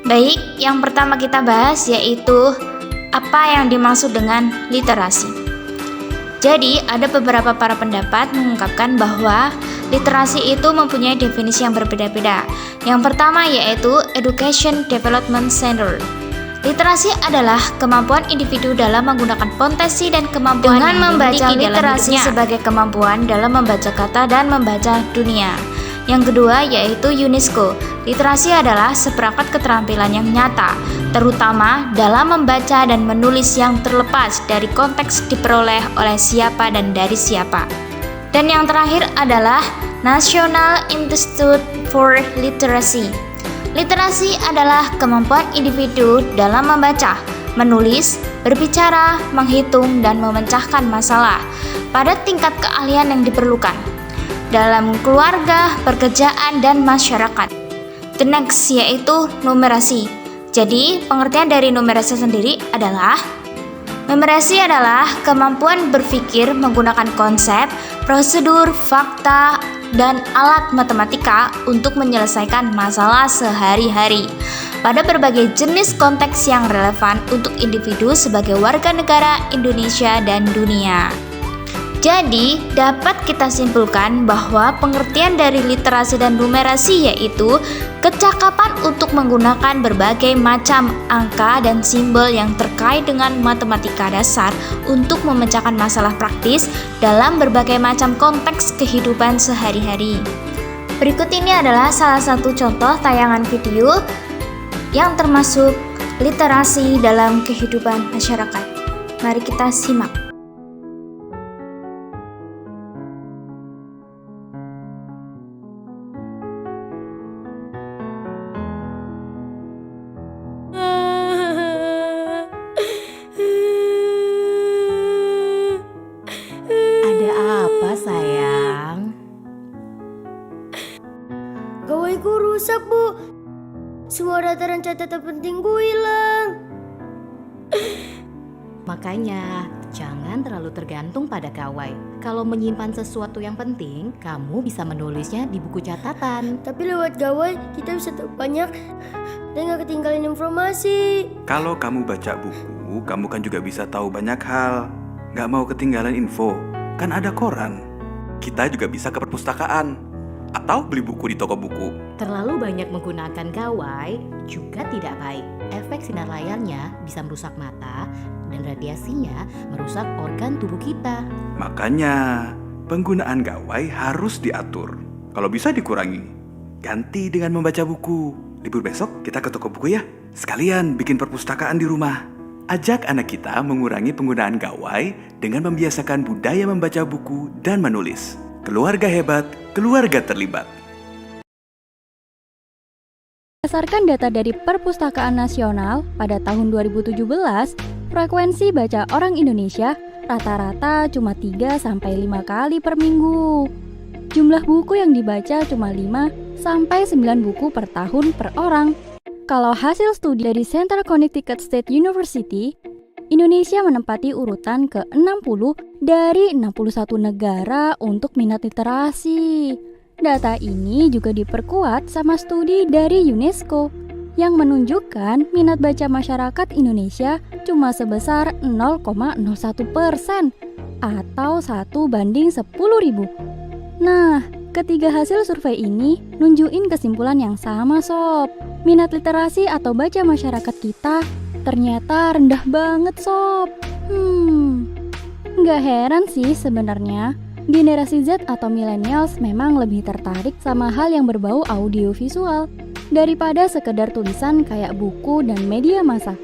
Baik, yang pertama kita bahas yaitu apa yang dimaksud dengan literasi. Jadi, ada beberapa para pendapat mengungkapkan bahwa literasi itu mempunyai definisi yang berbeda-beda. Yang pertama yaitu Education Development Center. Literasi adalah kemampuan individu dalam menggunakan potensi dan kemampuan dengan membaca literasi sebagai kemampuan dalam membaca kata dan membaca dunia. Yang kedua yaitu UNESCO. Literasi adalah seperangkat keterampilan yang nyata, terutama dalam membaca dan menulis yang terlepas dari konteks diperoleh oleh siapa dan dari siapa. Dan yang terakhir adalah National Institute for Literacy. Literasi adalah kemampuan individu dalam membaca, menulis, berbicara, menghitung, dan memecahkan masalah pada tingkat keahlian yang diperlukan dalam keluarga, pekerjaan, dan masyarakat. The next yaitu numerasi. Jadi, pengertian dari numerasi sendiri adalah numerasi adalah kemampuan berpikir menggunakan konsep, prosedur, fakta, dan alat matematika untuk menyelesaikan masalah sehari-hari pada berbagai jenis konteks yang relevan untuk individu sebagai warga negara Indonesia dan dunia. Jadi, dapat kita simpulkan bahwa pengertian dari literasi dan numerasi yaitu kecakapan untuk menggunakan berbagai macam angka dan simbol yang terkait dengan matematika dasar untuk memecahkan masalah praktis dalam berbagai macam konteks kehidupan sehari-hari. Berikut ini adalah salah satu contoh tayangan video yang termasuk literasi dalam kehidupan masyarakat. Mari kita simak. Sayang, gawaiku rusak, Bu. Semua data dan catatan pentingku hilang. Makanya jangan terlalu tergantung pada gawai. Kalau menyimpan sesuatu yang penting, kamu bisa menulisnya di buku catatan. Tapi lewat gawai kita bisa tahu banyak dan gak ketinggalan informasi. Kalau kamu baca buku, kamu kan juga bisa tahu banyak hal. Gak mau ketinggalan info, kan ada koran. Kita juga bisa ke perpustakaan atau beli buku di toko buku. Terlalu banyak menggunakan gawai juga tidak baik. Efek sinar layarnya bisa merusak mata dan radiasinya merusak organ tubuh kita. Makanya penggunaan gawai harus diatur. Kalau bisa dikurangi, ganti dengan membaca buku. Libur besok kita ke toko buku ya. Sekalian bikin perpustakaan di rumah. Ajak anak kita mengurangi penggunaan gawai dengan membiasakan budaya membaca buku dan menulis. Keluarga hebat, keluarga terlibat. Berdasarkan data dari Perpustakaan Nasional, pada tahun 2017, frekuensi baca orang Indonesia rata-rata cuma 3-5 kali per minggu. Jumlah buku yang dibaca cuma 5-9 buku per tahun per orang. Kalau hasil studi dari Center Connecticut State University, Indonesia menempati urutan ke-60 dari 61 negara untuk minat literasi. Data ini juga diperkuat sama studi dari UNESCO yang menunjukkan minat baca masyarakat Indonesia cuma sebesar 0,01% atau 1/10.000. Nah, ketiga hasil survei ini nunjukin kesimpulan yang sama, Sob. Minat literasi atau baca masyarakat kita ternyata rendah banget, Sob. Nggak heran sih sebenarnya. Generasi Z atau millennials memang lebih tertarik sama hal yang berbau audiovisual daripada sekedar tulisan kayak buku dan media massa.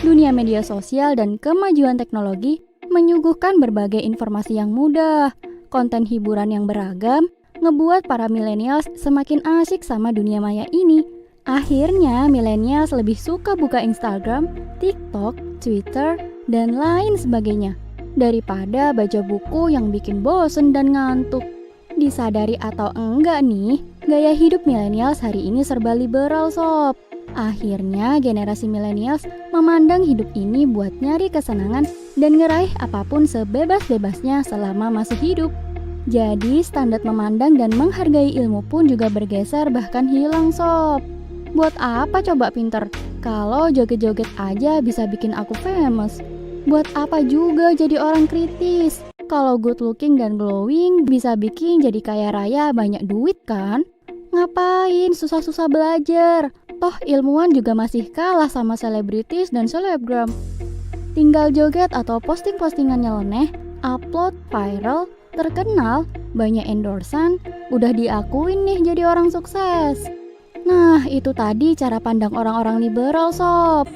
Dunia media sosial dan kemajuan teknologi menyuguhkan berbagai informasi yang mudah, konten hiburan yang beragam, ngebuat para millennials semakin asyik sama dunia maya ini. Akhirnya, millennials lebih suka buka Instagram, TikTok, Twitter, dan lain sebagainya daripada baca buku yang bikin bosen dan ngantuk. Disadari atau enggak nih, gaya hidup millennials hari ini serba liberal, Sob. Akhirnya, generasi millennials memandang hidup ini buat nyari kesenangan dan ngeraih apapun sebebas-bebasnya selama masih hidup. Jadi, standar memandang dan menghargai ilmu pun juga bergeser bahkan hilang, Sob. Buat apa coba pinter? Kalau joget-joget aja bisa bikin aku famous, buat apa juga jadi orang kritis? Kalau good looking dan glowing bisa bikin jadi kaya raya banyak duit kan? Ngapain susah-susah belajar? Toh ilmuwan juga masih kalah sama selebritis dan selebgram. Tinggal joget atau posting-postingan nyeleneh, upload, viral, terkenal, banyak endorsan, udah diakuin nih jadi orang sukses. Nah, itu tadi cara pandang orang-orang liberal, sob.